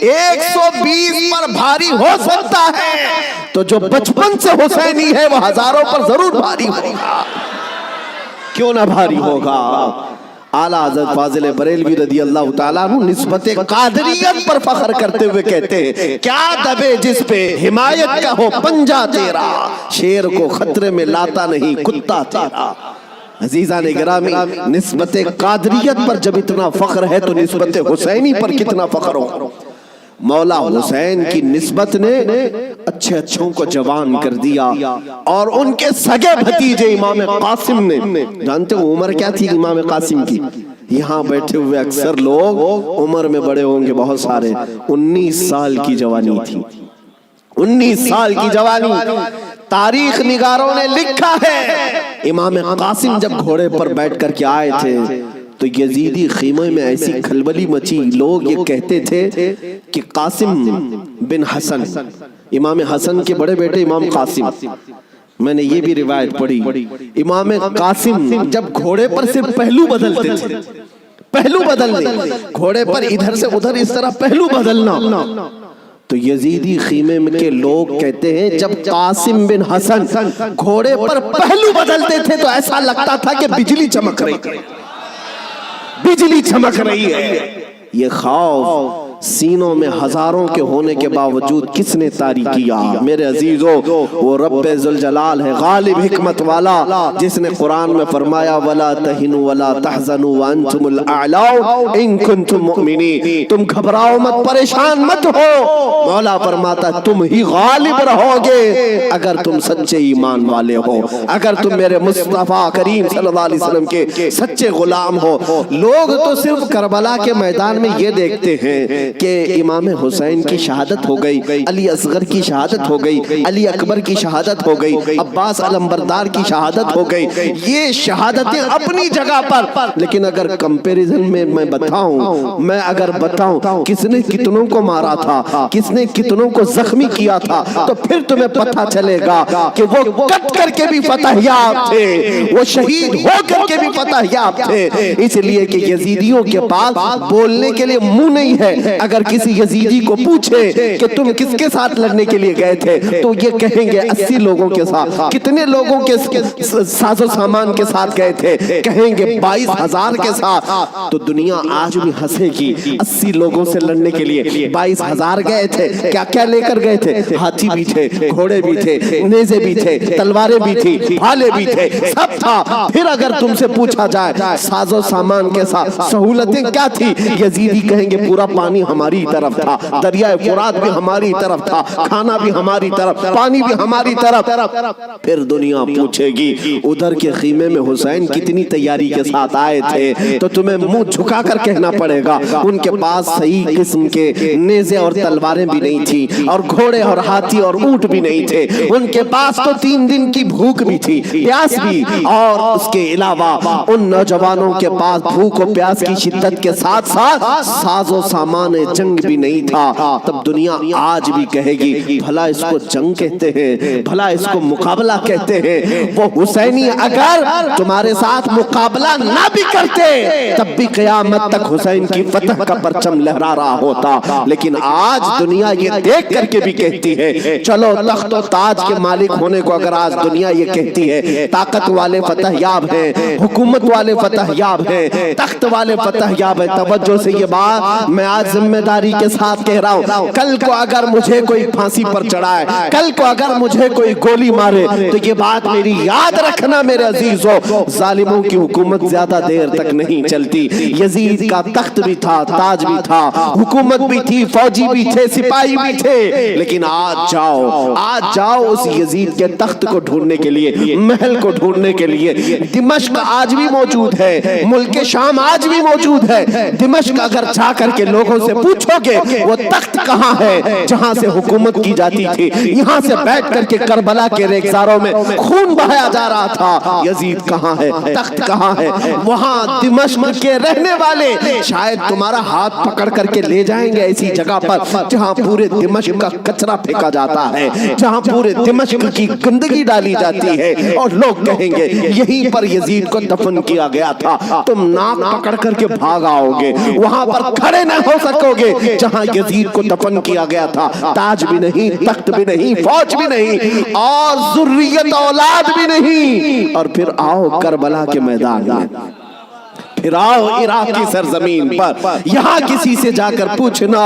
120 پر بھاری ہو سکتا ہے، تو جو بچپن سے حسینی ہے وہ ہزاروں پر ضرور بھاری ہوگا۔ کیوں نہ بھاری ہوگا؟ اعلیٰ حضرت فاضل بریلوی رضی اللہ تعالیٰ عنہ نسبت قادریت پر فخر کرتے ہوئے کہتے ہیں، کیا دبے جس پہ حمایت کا ہو پنجہ تیرا، شیر کو خطرے میں لاتا نہیں کتا تیرا۔ عزیزان گرامی، نسبت قادریت پر جب اتنا فخر ہے تو نسبت حسینی پر کتنا فخر ہو۔ مولا حسین کی نسبت نے اچھے اچھوں کو جوان کر دیا، اور ان کے سگے بھتیجے امام قاسم نے، جانتے ہو عمر کیا تھی امام قاسم کی؟ یہاں بیٹھے ہوئے اکثر لوگ عمر میں بڑے ہوں گے بہت سارے، 19 سال کی جوانی تھی، 19 سال کی جوانی۔ تاریخ نگاروں نے لکھا ہے امام قاسم جب گھوڑے پر بیٹھ کر کے آئے تھے تو یزیدی خیمے میں ایسی کھلبلی مچی، لوگ یہ کہتے تھے کہ قاسم بن حسن، امام حسن کے بڑے بیٹے امام قاسم، میں نے یہ بھی روایت پڑھی، امام قاسم جب گھوڑے پر صرف پہلو بدلتے تھے، پہلو بدلنے، گھوڑے پر ادھر سے ادھر اس طرح پہلو بدلنا، تو یزیدی خیمے کے لوگ کہتے ہیں جب قاسم بن حسن گھوڑے پر پہلو بدلتے تھے تو ایسا لگتا تھا کہ بجلی چمک رہی ہے، بجلی چمک رہی ہے۔ یہ خوف سینوں میں ہزاروں کے ہونے کے باوجود کس نے طاری کیا؟ میرے عزیزو، وہ رب ذوالجلال ہے، غالب حکمت والا، جس نے قرآن میں فرمایا وَلَا تَهِنُوا وَلَا تَحْزَنُوا وَأَنْتُمُ الْأَعْلَوْا إِن كُنتُم مُؤْمِنِينَ، تم گھبراؤ مت، پریشان مت ہو، مولا فرماتا تم ہی غالب رہو گے اگر تم سچے ایمان والے ہو، اگر تم میرے مصطفیٰ کریم صلی اللہ علیہ وسلم کے سچے غلام ہو۔ لوگ تو صرف کربلا کے میدان میں یہ دیکھتے ہیں کہ امام حسین کی شہادت ہو گئی، علی اصغر کی شہادت ہو گئی، علی اکبر کی شہادت ہو گئی، عباس علمبردار کی شہادت ہو گئی، یہ شہادتیں اپنی جگہ پر، لیکن اگر کمپیریزن میں میں اگر بتاؤں کس نے کتنوں کو مارا تھا، کس نے کتنوں کو زخمی کیا تھا، تو پھر تمہیں پتہ چلے گا کہ وہ کٹ کر کے بھی فتح یاب تھے، وہ شہید ہو کر کے بھی فتح یاب تھے، اس لیے کہ یزیدیوں کے پاس بولنے کے لیے منہ نہیں ہے۔ اگر کسی یزیدی کو پوچھے کہ تم کس کے ساتھ لڑنے کے لیے گئے تھے تو یہ کہیں گے 80 لوگوں کے ساتھ۔ کتنے لوگوں کے ساز و سامان کے ساتھ گئے تھے؟ کہیں گے 22,000 کے ساتھ۔ تو دنیا آج بھی ہنسے گی، 80 لوگوں سے لڑنے کے لیے 22,000 گئے تھے، کیا کیا لے کر گئے تھے؟ ہاتھی بھی تھے، گھوڑے بھی تھے، نیزے بھی تھے، تلواریں بھی تھی، بھالے بھی تھے، سب تھا۔ پھر اگر تم سے پوچھا جائے ساز و سامان کے ساتھ سہولتیں کیا تھی، یزیدی کہیں گے پورا پانی ہماری طرف تھا، دریائے فرات بھی ہماری طرف تھا، کھانا بھی ہماری طرف، پانی بھی ہماری طرف۔ پھر دنیا پوچھے گی ادھر کے خیمے میں حسین کتنی تیاری کے ساتھ آئے تھے، تو تمہیں منہ جھکا کر کہنا پڑے گا ان کے پاس صحیح قسم کے نیزے اور تلواریں بھی نہیں تھی، اور گھوڑے اور ہاتھی اور اونٹ بھی نہیں تھے، ان کے پاس تو 3 دن کی بھوک بھی تھی، پیاس بھی، اور اس کے علاوہ ان نوجوانوں کے پاس بھوک و پیاس کی شدت کے ساتھ ساتھ ساز و سامان جنگ بھی نہیں تھا۔ تب دنیا آج بھی کہے گی بھلا اس کو جنگ کہتے ہیں، بھلا اس کو مقابلہ کہتے ہیں۔ وہ حسینی اگر تمہارے ساتھ مقابلہ نہ بھی کرتے تب بھی قیامت تک حسین کی فتح کا پرچم لہرا رہا ہوتا، لیکن آج دنیا یہ دیکھ کر کے بھی کہتی ہے، چلو تخت و تاج کے مالک ہونے کو اگر آج دنیا یہ کہتی ہے، طاقت والے فتح یاب ہیں، حکومت والے فتح یاب ہیں، تخت والے فتح یاب ہیں، توجہ سے یہ بات میں آج ذمہ داری کے ساتھ کہہ رہا ہوں، کل کو اگر مجھے کوئی پھانسی پر چڑھائے، کل کو اگر مجھے کوئی گولی مارے تو یہ بات میری یاد رکھنا میرے عزیزو، ظالموں کی حکومت زیادہ دیر تک نہیں چلتی۔ یزید کا تخت بھی تھا، تاج بھی تھا، حکومت بھی تھی، فوجی بھی تھے، سپاہی بھی تھے، لیکن آج جاؤ اس یزید کے تخت کو ڈھونڈنے کے لیے، محل کو ڈھونڈنے کے لیے۔ دمشق آج بھی موجود ہے، ملک شام آج بھی موجود ہے۔ دمشق اگر جا کر کے لوگوں سے سے پوچھو گے وہ تخت کہاں ہے جہاں سے حکومت کی جاتی تھی، یہاں سے بیٹھ کر کے کربلا کے ریگزاروں میں خون بہایا جا رہا تھا، یزید کہاں ہے، تخت کہاں ہے؟ وہاں دمشق کے رہنے والے شاید تمہارا ہاتھ پکڑ کر کے لے جائیں گے ایسی جگہ پر جہاں پورے دمشق کا کچرا پھینکا جاتا ہے، جہاں پورے دمشق کی گندگی ڈالی جاتی ہے، اور لوگ کہیں گے یہیں پر یزید کو دفن کیا گیا تھا۔ تم ناک پکڑ کر کے بھاگ آؤ گے، وہاں پر کھڑے نہ ہو سکو گے جہاں یزید کو دفن کیا گیا تھا۔ تاج بھی نہیں، تخت بھی نہیں، فوج بھی نہیں، اور ذریت اولاد بھی نہیں، اور پھر آؤ کربلا کے میدان میں، پھر آؤ عراق کی سرزمین پر، یہاں کسی سے جا کر پوچھنا،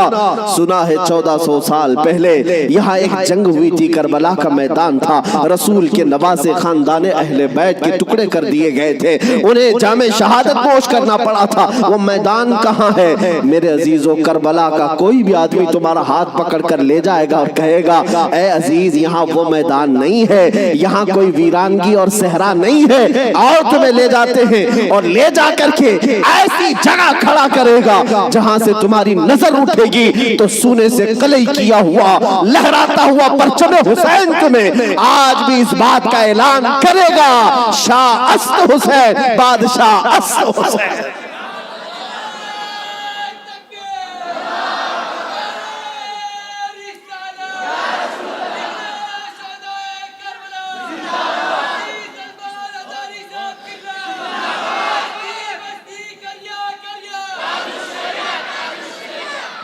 سنا ہے 1400 سال پہلے یہاں ایک جنگ ہوئی تھی، کربلا کا میدان تھا، رسول کے نواسے خاندان اہل بیت کے ٹکڑے کر دیے گئے تھے، انہیں جام شہادت نوش کرنا پڑا تھا، وہ میدان کہاں ہے؟ میرے عزیزو، کربلا کا کوئی بھی آدمی تمہارا ہاتھ پکڑ کر لے جائے گا اور کہے گا اے عزیز یہاں وہ میدان نہیں ہے، یہاں کوئی ویرانگی اور صحرا نہیں ہے، آؤ تمہیں لے جاتے ہیں، اور لے جا کر کے ایسی جگہ کھڑا کرے گا جہاں سے تمہاری نظر اٹھے گی تو سونے سے کلئی کیا ہوا لہراتا ہوا پرچم حسین تمہیں آج بھی اس بات کا اعلان کرے گا، شاہ اسد حسین، بادشاہ اسد حسین۔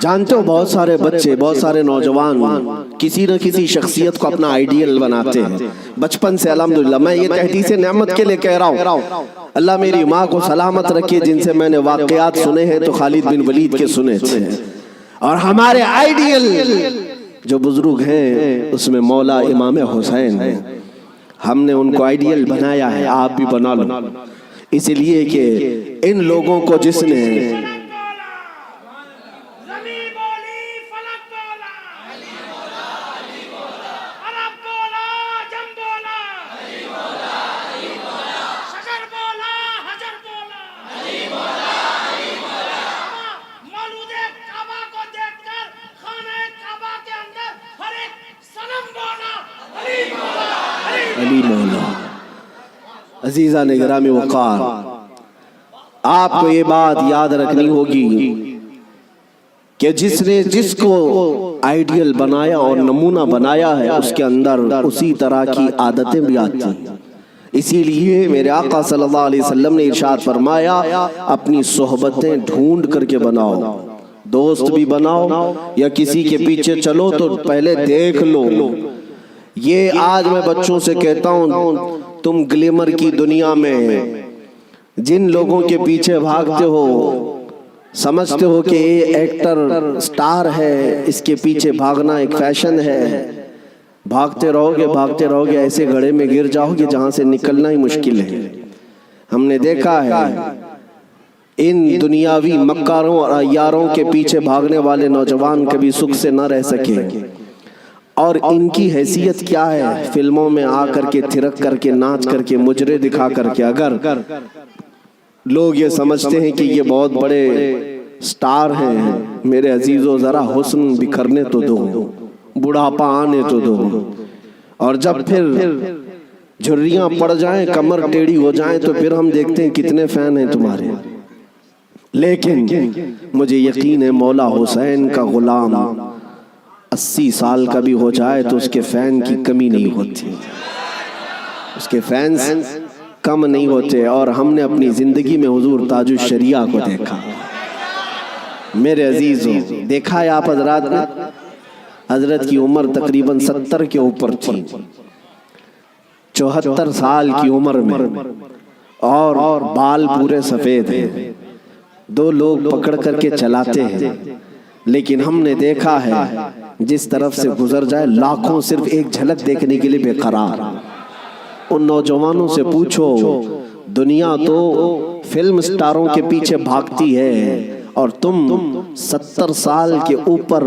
جانتے ہو بہت سارے بچے، بہت سارے نوجوان کسی نہ کسی شخصیت کو اپنا آئیڈیل بناتے ہیں بچپن سے۔ الحمدللہ میں یہ تحدیث نعمت کے لئے کہہ رہا ہوں، اللہ میری ماں کو سلامت رکھے، جن سے میں نے واقعات سنے ہیں تو خالد بن ولید کے سنے تھے، اور ہمارے آئیڈیل جو بزرگ ہیں اس میں مولا امام حسین ہیں، ہم نے ان کو آئیڈیل بنایا ہے، آپ بھی بنا لو، اس لیے کہ ان لوگوں کو جس نے علی مولا۔ عزیزان گرامی وقار، آپ کو یہ بات یاد رکھنی ہوگی کہ جس نے جس کو آئیڈیل بنایا اور نمونہ بنایا ہے اس کے اندر اسی طرح کی عادتیں بھی آتی ہیں، اسی لیے میرے آقا صلی اللہ علیہ وسلم نے ارشاد فرمایا اپنی صحبتیں ڈھونڈ کر کے بناؤ، دوست بھی بناؤ یا کسی کے پیچھے چلو تو پہلے دیکھ لو۔ یہ آج میں بچوں سے کہتا ہوں، تم گلیمر کی دنیا میں جن لوگوں کے پیچھے بھاگتے ہو، سمجھتے ہو کہ یہ ایکٹر سٹار ہے، اس کے پیچھے بھاگنا ایک فیشن ہے، بھاگتے رہو گے ایسے گھڑے میں گر جاؤ گے جہاں سے نکلنا ہی مشکل ہے۔ ہم نے دیکھا ہے ان دنیاوی مکاروں اور عیاروں کے پیچھے بھاگنے والے نوجوان کبھی سکھ سے نہ رہ سکے، اور ان کی حیثیت کیا ہے؟ فلموں میں آ کر کے تھرک کر کے ناچ کر کے مجرے دکھا کر کے اگر لوگ یہ سمجھتے ہیں کہ یہ بہت بڑے سٹار ہیں، میرے عزیزو ذرا حسن بکھرنے تو دو، بڑھاپا آنے تو دو، اور جب پھر جھریاں پڑ جائیں، کمر ٹیڑھی ہو جائیں تو پھر ہم دیکھتے ہیں کتنے فین ہیں تمہارے۔ لیکن مجھے یقین ہے مولا حسین کا غلام 80 سال کا بھی ہو جائے تو اس کے فین کی کمی نہیں ہوتی، اس کے فینز کم نہیں ہوتے۔ اور ہم نے اپنی زندگی میں حضور تاج الشریعہ کو دیکھا، میرے عزیزوں، دیکھا ہے آپ حضرات نے، حضرت کی عمر تقریباً 70 کے اوپر تھی، 74 سال کی عمر میں، اور بال پورے سفید ہیں، 2 لوگ پکڑ کر کے چلاتے ہیں، لیکن ہم نے دیکھا ہے جس طرف سے گزر جائے لاکھوں صرف ایک جھلک دیکھنے کے لیے بے قرار۔ ان نوجوانوں سے پوچھو، دنیا تو فلم سٹاروں کے پیچھے بھاگتی ہے اور تم 70 سال کے اوپر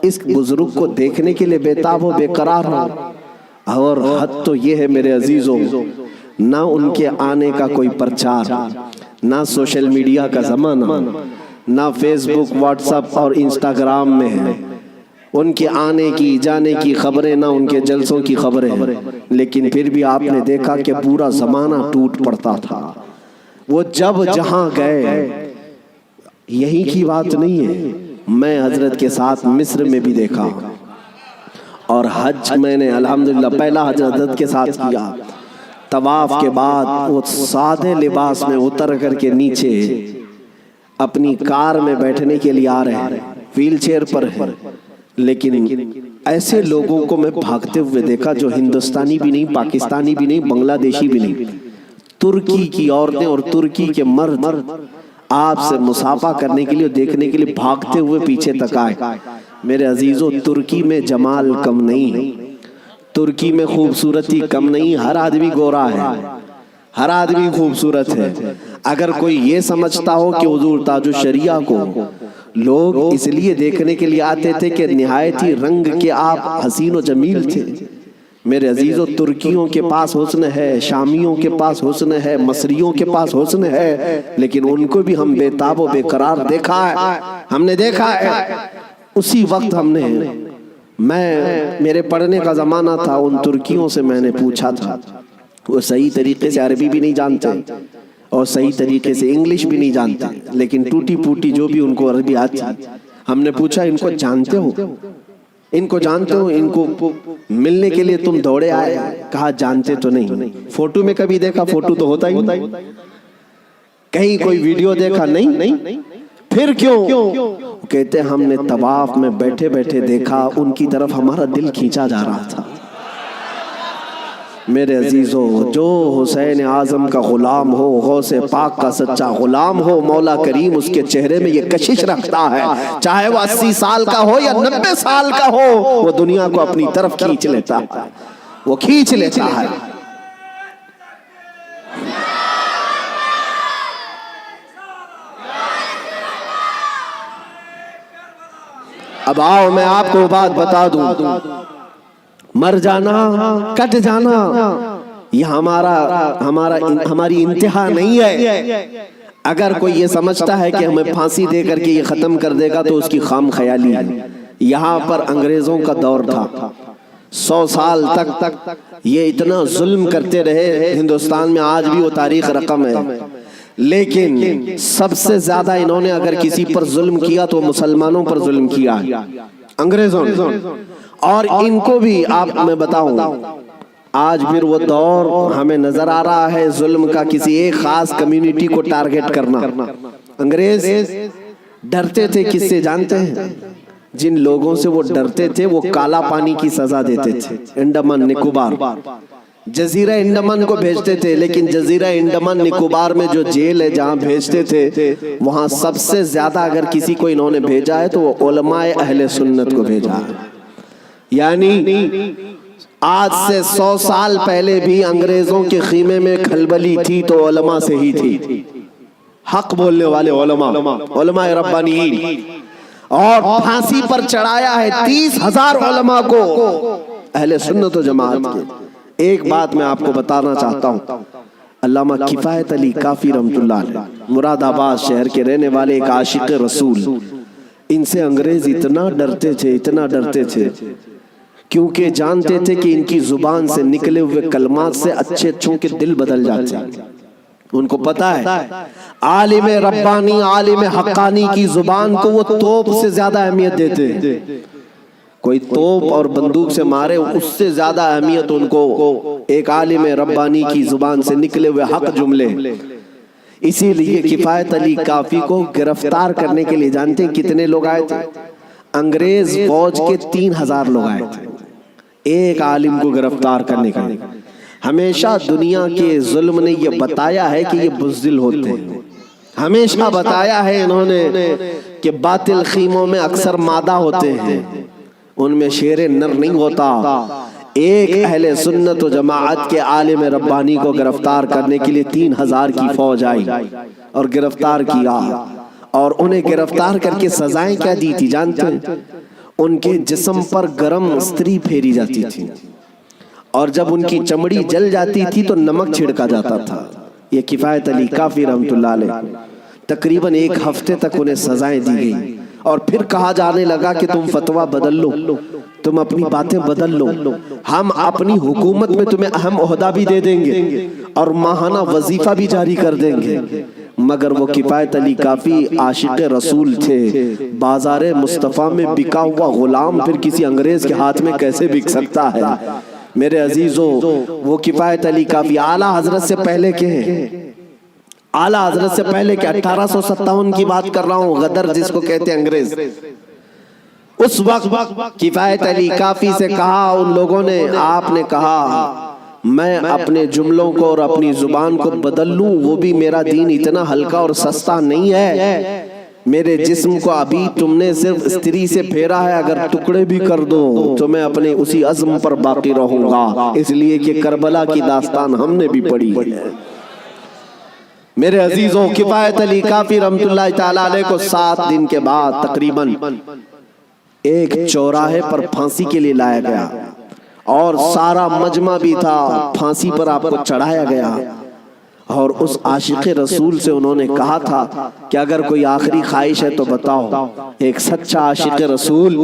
اس بزرگ کو دیکھنے کے لیے بےتاب ہو، بے قرار ہو۔ اور حد تو یہ ہے میرے عزیزوں، نہ ان کے آنے کا کوئی پرچار، نہ سوشل میڈیا کا زمانہ، نہ فیس بک واٹس ایپ اور انسٹاگرام میں ہے، ان کے آنے کی جانے کی خبریں نہ ان کے جلسوں کی خبریں ہیں، لیکن پھر بھی آپ نے دیکھا کہ پورا زمانہ ٹوٹ پڑتا تھا۔ وہ جب جہاں گئے، یہی کی بات نہیں ہے، میں حضرت کے ساتھ مصر میں بھی دیکھا، اور حج میں نے الحمدللہ پہلا حج حضرت کے ساتھ کیا۔ طواف کے بعد وہ سادے لباس میں اتر کر کے نیچے اپنی کار میں بیٹھنے کے لیے آ رہے ہیں، ویل چیئر پر ہے، لیکن ایسے لوگوں کو میں بھاگتے ہوئے دیکھا جو ہندوستانی بھی نہیں، پاکستانی بھی نہیں، بنگلہ دیشی بھی نہیں، ترکی کی عورتیں اور ترکی کے مرد آپ سے مصافحہ کرنے کے لیے دیکھنے کے لیے بھاگتے ہوئے پیچھے تک آئے۔ میرے عزیزو، ترکی میں جمال کم نہیں ہے، ترکی میں خوبصورتی کم نہیں، ہر آدمی گورا ہے، ہر آدمی خوبصورت ہے۔ اگر کوئی یہ سمجھتا ہو کہ حضور تاج الشریعہ کو لوگ اس لیے دیکھنے کے لیے آتے تھے کہ نہایت ہی رنگ کے آپ حسین و جمیل تھے، میرے عزیزو، ترکیوں کے پاس حسن ہے، شامیوں کے پاس حسن ہے، مصریوں کے پاس حسن ہے، لیکن ان کو بھی ہم بے تاب و بے قرار دیکھا ہے، ہم نے دیکھا ہے۔ اسی وقت ہم نے، میرے پڑھنے کا زمانہ تھا، ان ترکیوں سے میں نے پوچھا تھا، وہ صحیح طریقے سے عربی بھی نہیں جانتے اور صحیح طریقے سے انگلش بھی نہیں جانتے، لیکن ٹوٹی پوٹی جو بھی ان کو عربی آتی، ہم نے پوچھا ان کو جانتے ہو، ان کو جانتے ہو، ان کو ملنے کے لیے تم دوڑے آئے؟ کہا جانتے تو نہیں، فوٹو میں کبھی دیکھا؟ فوٹو تو ہوتا ہی نہیں، کہیں کوئی ویڈیو دیکھا؟ نہیں۔ پھر کیوں؟ کہتے ہم نے طواف میں بیٹھے بیٹھے دیکھا، ان کی طرف ہمارا دل کھینچا جا رہا تھا۔ میرے عزیزو، جو حسین اعظم کا غلام ہو، غوث پاک کا سچا غلام ہو، مولا کریم اس کے چہرے میں یہ کشش رکھتا ہے، چاہے وہ 80 سال کا ہو یا 90 سال کا ہو، وہ دنیا کو اپنی طرف کھینچ لیتا ہے، وہ کھینچ لیتا ہے۔ اب آؤ میں آپ کو بات بتا دوں، مر جانا، کٹ جانا، یہ ہماری انتہا نہیں ہے۔ اگر کوئی یہ سمجھتا ہے کہ ہمیں پھانسی دے کر کے یہ ختم کر دے گا تو اس کی خام خیالی ہے۔ یہاں پر انگریزوں کا دور تھا، 100 سال تک یہ اتنا ظلم کرتے رہے، ہندوستان میں آج بھی وہ تاریخ رقم ہے، لیکن سب سے زیادہ انہوں نے اگر کسی پر ظلم کیا تو مسلمانوں پر ظلم کیا انگریزوں نے، اور ان کو بھی آپ میں بتاؤں، آج پھر وہ دور ہمیں نظر آ رہا ہے ظلم کا، کسی ایک خاص کمیونٹی کو ٹارگٹ کرنا۔ انگریز ڈرتے تھے کس سے جانتے ہیں؟ جن لوگوں سے وہ ڈرتے تھے وہ کالا پانی کی سزا دیتے تھے۔ انڈمان نکوبار، جزیرہ انڈمان کو بھیجتے تھے، لیکن جزیرہ انڈمان نکوبار میں جو جیل ہے جہاں بھیجتے تھے، وہاں سب سے زیادہ اگر کسی کو انہوں نے بھیجا ہے تو وہ علماء اہل سنت کو بھیجا ہے۔ یعنی آج سے 100 سال پہلے بھی انگریزوں کے خیمے میں کھلبلی تھی تو علماء سے ہی تھی، حق بولنے والے علماء ربانیین، اور پھانسی پر چڑھایا ہے 30,000 علماء کو اہل سنت و جماعت کے۔ ایک بات میں آپ کو بتانا چاہتا ہوں، علامہ کفایت علی کافی رحمت اللہ علیہ، مراد آباد شہر کے رہنے والے ایک عاشق رسول، ان سے انگریز اتنا ڈرتے تھے کیونکہ جانتے تھے کہ ان کی زبان سے نکلے ہوئے کلمات سے اچھے اچھوں کے دل بدل جاتے ہیں۔ ان کو پتا ہے عالم ربانی، عالم حقانی کی زبان کو وہ توپ سے زیادہ اہمیت دیتے ہیں، کوئی توپ اور بندوق سے مارے اس سے زیادہ اہمیت ان کو ایک عالم ربانی کی زبان سے نکلے ہوئے حق جملے۔ اسی لیے کفایت علی کافی کو گرفتار کرنے کے لیے جانتے ہیں کتنے لوگ آئے تھے؟ انگریز فوج کے 3,000 لوگ آئے تھے ایک عالم کو گرفتار کرنے کے لیے۔ ہمیشہ دنیا کے ظلم نے یہ بتایا ہے کہ یہ بزدل ہوتے ہیں، ہمیشہ بتایا ہے انہوں نے کہ باطل خیموں میں اکثر مادہ ہوتے ہیں، ان میں شیر نر نہیں ہوتا۔ ایک اہل سنت و جماعت کے عالم ربانی کو گرفتار کرنے کے لیے 3,000 کی فوج آئی اور گرفتار کیا، اور انہیں گرفتار کر کے سزائیں کیا دی تھی جانتے ہیں؟ ان کے جسم پر گرم استری پھیری جاتی تھی، اور جب ان کی چمڑی جل جاتی تھی تو نمک چھڑکا جاتا تھا۔ یہ کفایت علی کافی رحمت اللہ علیہ تقریباً 1 ہفتے تک انہیں سزائیں دی گئی اور پھر کہا جانے لگا کہ تم فتویٰ بدل لو، تم اپنی باتیں بدل لو، ہم اپنی حکومت میں تمہیں اہم عہدہ بھی دے دیں گے اور ماہانہ وظیفہ بھی جاری کر دیں گے۔ مگر وہ کفایت علی کافی عاشق رسول تھے، بازار مصطفیٰ میں بکا ہوا غلام پھر کسی انگریز کے ہاتھ میں کیسے بک سکتا ہے؟ میرے عزیزو، وہ کفایت علی کافی اعلیٰ حضرت سے پہلے کے ہیں، اعلیٰ حضرت سے پہلے کے 1857 کی بات کر رہا ہوں، غدر جس کو کہتے ہیں انگریز۔ اس وقت کفایت علی کافی سے کہا ان لوگوں نے، آپ نے کہا میں اپنے جملوں کو اور اپنی زبان کو بدل لوں، وہ بھی میرا دین اتنا ہلکا اور سستا نہیں ہے، میرے جسم کو ابھی تم نے صرف استری سے پھیرا ہے، اگر ٹکڑے بھی کر دو تو میں اپنے اسی عزم پر باقی رہوں گا، اس لیے کہ کربلا کی داستان ہم نے بھی پڑھی ہے۔ میرے عزیزوں، کفایت علی کافی رحمت اللہ تعالیٰ علیہ کو 7 دن کے بعد تقریباً ایک چوراہے پر پھانسی کے لیے لایا گیا اور سارا مجمع بھی تھا، پھانسی پر آپ کو چڑھایا گیا، اور اس عاشق رسول سے انہوں نے کہا تھا کہ اگر کوئی آخری خواہش ہے تو بتاؤ۔ ایک سچا عاشق رسول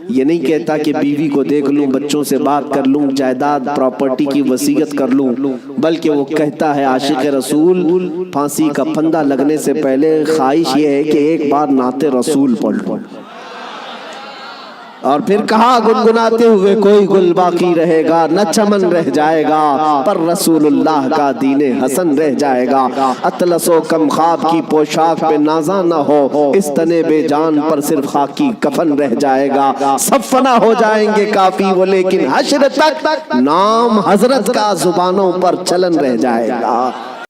یہ نہیں کہتا کہ بیوی کو دیکھ لوں، بچوں سے بات کر لوں، جائیداد پراپرٹی کی وصیت کر لوں، بلکہ وہ کہتا ہے عاشق رسول پھانسی کا پھندا لگنے سے پہلے خواہش یہ ہے کہ ایک بار نعت رسول پڑھ لوں۔ اور پھر کہا گنگناتے ہوئے، کوئی گل باقی رہے گا نہ چمن رہ جائے گا، پر رسول اللہ کا دین حسن رہ جائے گا، اطلس و کم خواب کی پوشاک پہ نازاں نہ ہو، اس تنے بے جان پر صرف خاکی کفن رہ جائے گا، سب فنا ہو جائیں گے کافی وہ لیکن حشر تک نام حضرت کا زبانوں پر چلن رہ جائے گا۔